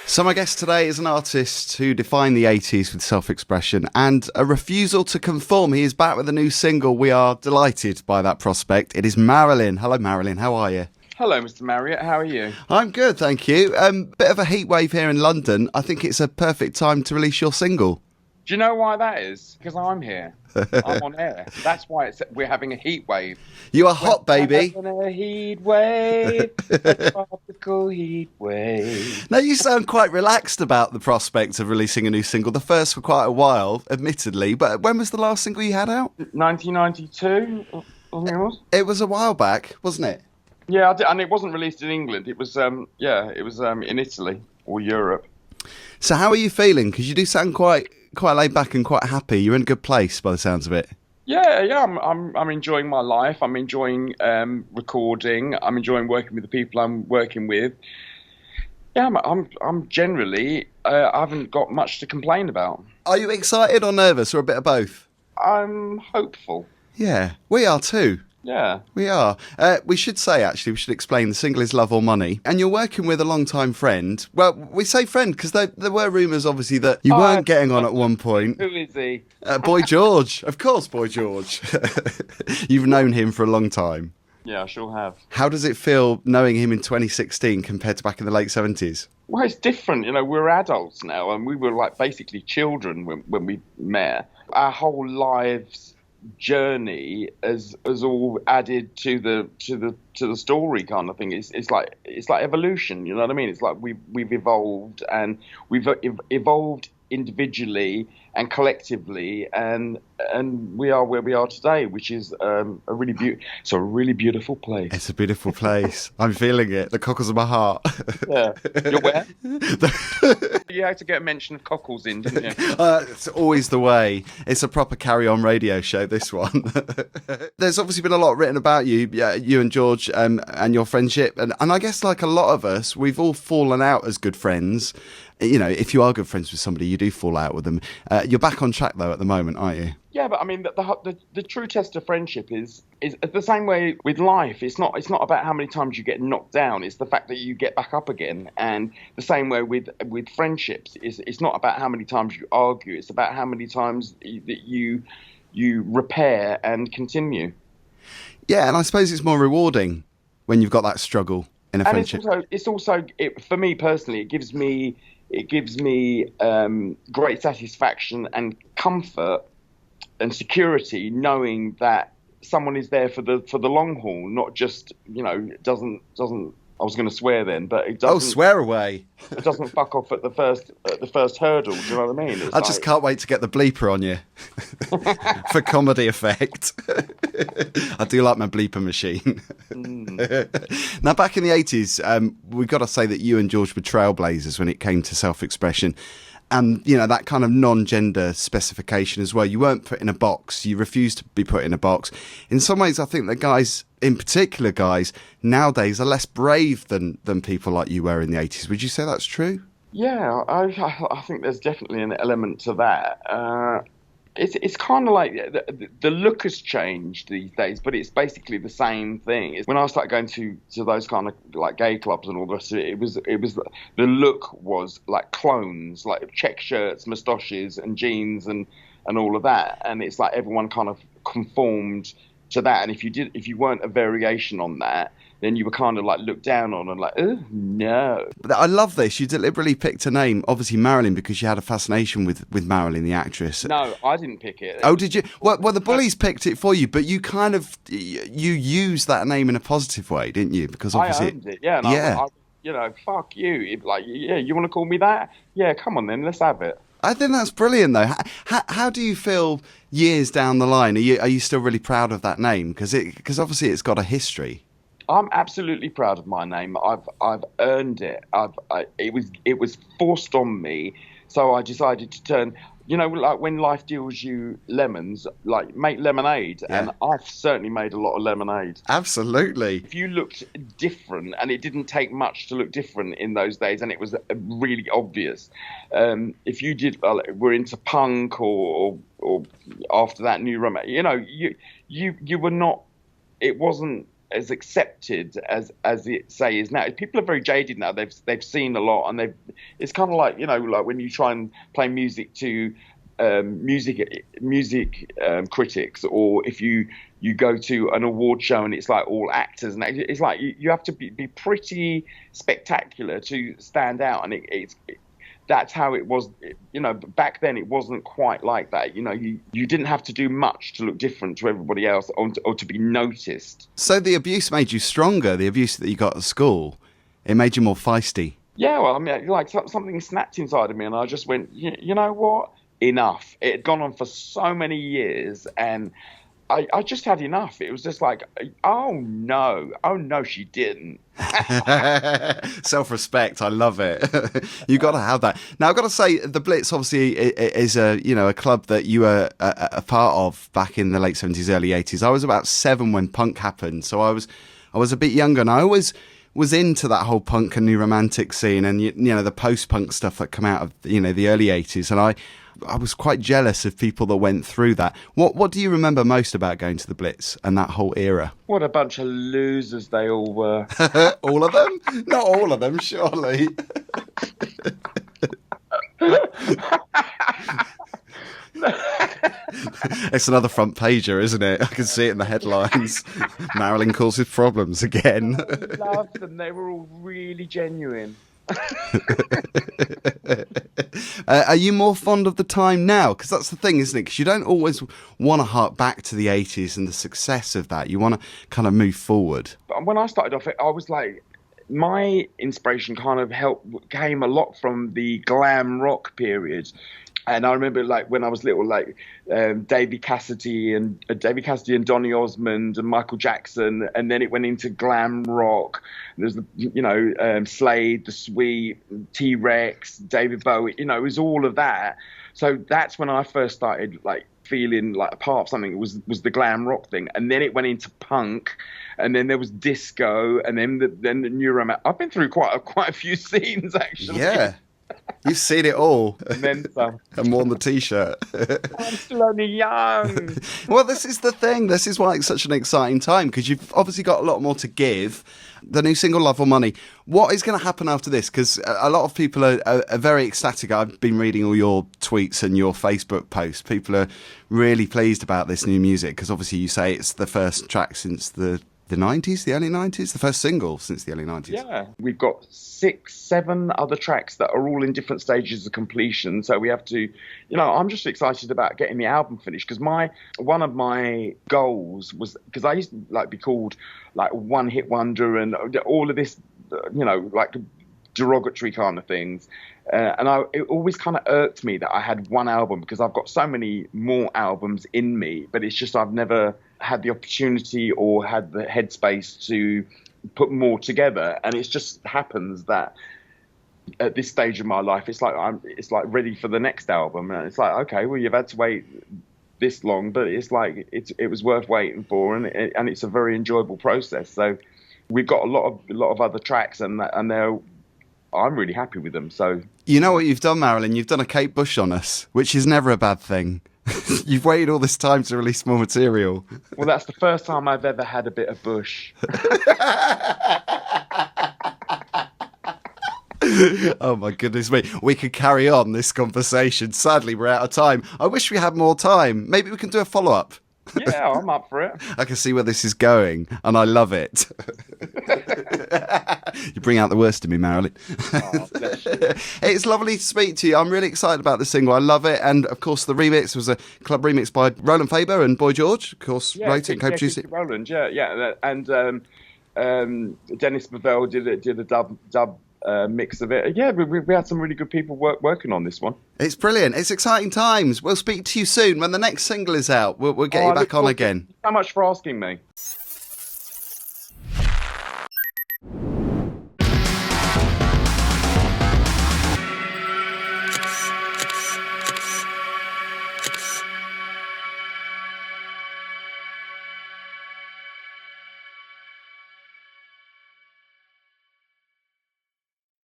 So my guest today is an artist who defined the 80s with self-expression and a refusal to conform. He is back with a new single. We are delighted by that prospect. It is Marilyn. Hello, Marilyn. How are you? Hello, Mr. Marriott. How are you? I'm good, thank you. Bit of a heat wave here in London. I think it's a perfect time to release your single. Do you know why that is? Because I'm here. I'm on air. That's why we're having a heat wave. You are hot, baby. We're having a heat wave, a tropical heat wave. Now, you sound quite relaxed about the prospect of releasing a new single. The first for quite a while, admittedly. But when was the last single you had out? 1992, I think it was. It was a while back, wasn't it? Yeah, and it wasn't released in England. It was, in Italy or Europe. So how are you feeling? Because you do sound quite laid back and quite happy. You're in a good place by the sounds of it. Yeah. I'm enjoying my life. I'm enjoying recording. I'm enjoying working with the people I'm working with. Yeah, I'm generally. I haven't got much to complain about. Are you excited or nervous, or a bit of both? I'm hopeful. Yeah, we are too. Yeah. We are. We should say, actually, we should explain the single is Love or Money. And you're working with a long-time friend. Well, we say friend because there were rumours, obviously, that you weren't getting on at one point. Who is he? Boy George. Of course, Boy George. You've known him for a long time. Yeah, I sure have. How does it feel knowing him in 2016 compared to back in the late 70s? Well, it's different. You know, we're adults now, and we were like basically children when we met. Our whole lives journey has all added to the story kind of thing. It's like evolution, you know what I mean? It's like we've evolved, and we've evolved individually and collectively, and we are where we are today, which is a really beautiful place. It's a beautiful place. I'm feeling it. The cockles of my heart. Yeah. You're where? You had to get a mention of cockles in, didn't you? It's always the way. It's a proper carry-on radio show, this one. There's obviously been a lot written about you and George, and your friendship. And I guess, like a lot of us, we've all fallen out as good friends. You know, if you are good friends with somebody, you do fall out with them. You're back on track, though, at the moment, aren't you? Yeah, but I mean, the true test of friendship is the same way with life. It's not about how many times you get knocked down. It's the fact that you get back up again. And the same way with friendships, it's not about how many times you argue. It's about how many times that you repair and continue. Yeah, and I suppose it's more rewarding when you've got that struggle in a friendship. And it's also for me personally, it gives me great satisfaction and comfort and security knowing that someone is there for the long haul, not just, you know, doesn't I was going to swear then, but it doesn't. Oh, swear away. It doesn't fuck off at the first hurdle. Do you know what I mean? I just can't wait to get the bleeper on you for comedy effect. I do like my bleeper machine. Now, back in the 80s, we've got to say that you and George were trailblazers when it came to self-expression. And, you know, that kind of non-gender specification as well. You weren't put in a box. You refused to be put in a box. In some ways, I think the guys, in particular guys, nowadays are less brave than people like you were in the 80s. Would you say that's true? Yeah, I think there's definitely an element to that. It's kind of like the look has changed these days, but it's basically the same thing. When I started going to those kind of like gay clubs and all this, it was the look was like clones, like check shirts, moustaches, and jeans, and all of that. And it's like everyone kind of conformed to that. And if you weren't a variation on that, then you were kind of like looked down on and like, oh, no. But I love this. You deliberately picked a name, obviously Marilyn, because you had a fascination with Marilyn, the actress. No, I didn't pick it. Oh, did you? Well, the bullies picked it for you, but you kind of, you used that name in a positive way, didn't you? Because obviously... I owned it, yeah. And I, you know, fuck you. Yeah, you want to call me that? Yeah, come on then, let's have it. I think that's brilliant, though. How do you feel years down the line? Are you still really proud of that name? Because obviously it's got a history. I'm absolutely proud of my name. I've earned it. It was forced on me, so I decided to turn. You know, like when life deals you lemons, like make lemonade, and I've certainly made a lot of lemonade. Absolutely. If you looked different, and it didn't take much to look different in those days, and it was really obvious. If you were into punk or after that new romance, you know, you were not. It wasn't as accepted as it say is now. People are very jaded now. They've seen a lot, and it's kind of like, you know, like when you try and play music to music critics, or if you go to an award show and it's like all actors, and it's like you have to be pretty spectacular to stand out, and that's how it was, you know. Back then it wasn't quite like that, you know. You didn't have to do much to look different to everybody else, or to be noticed. So the abuse made you stronger, the abuse that you got at school, it made you more feisty. Yeah, well, I mean, like something snapped inside of me, and I just went, you know what, enough. It had gone on for so many years, and I just had enough. It was just like, oh no, she didn't. Self-respect, I love it. You've got to have that. Now, I've got to say, the Blitz obviously is a club that you were a part of back in the late 70s, early 80s. I was about 7 when punk happened, so I was a bit younger, and I always was into that whole punk and new romantic scene, and you know, the post-punk stuff that come out of, you know, the early 80s, and I was quite jealous of people that went through that. What do you remember most about going to the Blitz and that whole era? What a bunch of losers they all were. All of them? Not all of them, surely. It's another front pager, isn't it? I can see it in the headlines. Marilyn causes problems again. I loved them. They were all really genuine. Are you more fond of the time now? Because that's the thing, isn't it? Because you don't always want to hark back to the 80s and the success of that. You want to kind of move forward. But when I started off, I was like, my inspiration kind of came a lot from the glam rock period. And I remember, like, when I was little, like Davy Cassidy and Donny Osmond and Michael Jackson, and then it went into glam rock. There's Slade, The Sweet, T-Rex, David Bowie. You know, it was all of that. So that's when I first started, like, feeling like a part of something. It was the glam rock thing, and then it went into punk, and then there was disco, and then the new romantic. I've been through quite a few scenes, actually. Yeah. You've seen it all. And then some. And worn the T-shirt. I'm still only young. Well, this is the thing. This is why it's such an exciting time, because you've obviously got a lot more to give. The new single, Love or Money. What is going to happen after this? Because a lot of people are very ecstatic. I've been reading all your tweets and your Facebook posts. People are really pleased about this new music, because obviously you say it's the first track since the 90s, the early 90s, the first single since the early 90s. Yeah, we've got 6, 7 other tracks that are all in different stages of completion. So we have to, you know, I'm just excited about getting the album finished, because one of my goals was, because I used to like be called like one hit wonder and all of this, you know, like derogatory kind of things. And it always kind of irked me that I had one album, because I've got so many more albums in me, but it's just I've never had the opportunity or had the headspace to put more together. And it just happens that at this stage of my life, it's like ready for the next album. And it's like, okay, well, you've had to wait this long, but it's like it was worth waiting for, and it's a very enjoyable process. So we've got a lot of other tracks, and I'm really happy with them. So you know what you've done, Marilyn? You've done a Kate Bush on us, which is never a bad thing. You've waited all this time to release more material. Well, that's the first time I've ever had a bit of Bush. Oh my goodness me. We could carry on this conversation. Sadly, we're out of time. I wish we had more time. Maybe we can do a follow-up. Yeah, I'm up for it. I can see where this is going, and I love it. You bring out the worst in me, Marilyn. Oh, bless you. It's lovely to speak to you. I'm really excited about the single. I love it. And, of course, the remix was a club remix by Roland Faber and Boy George, of course, wrote it and co-produced it. Roland, yeah. And Dennis Bavell did a dub mix of it. Yeah, we had some really good people working on this one. It's brilliant. It's exciting times. We'll speak to you soon. When the next single is out, we'll get you back on again. Thank you so much for asking me.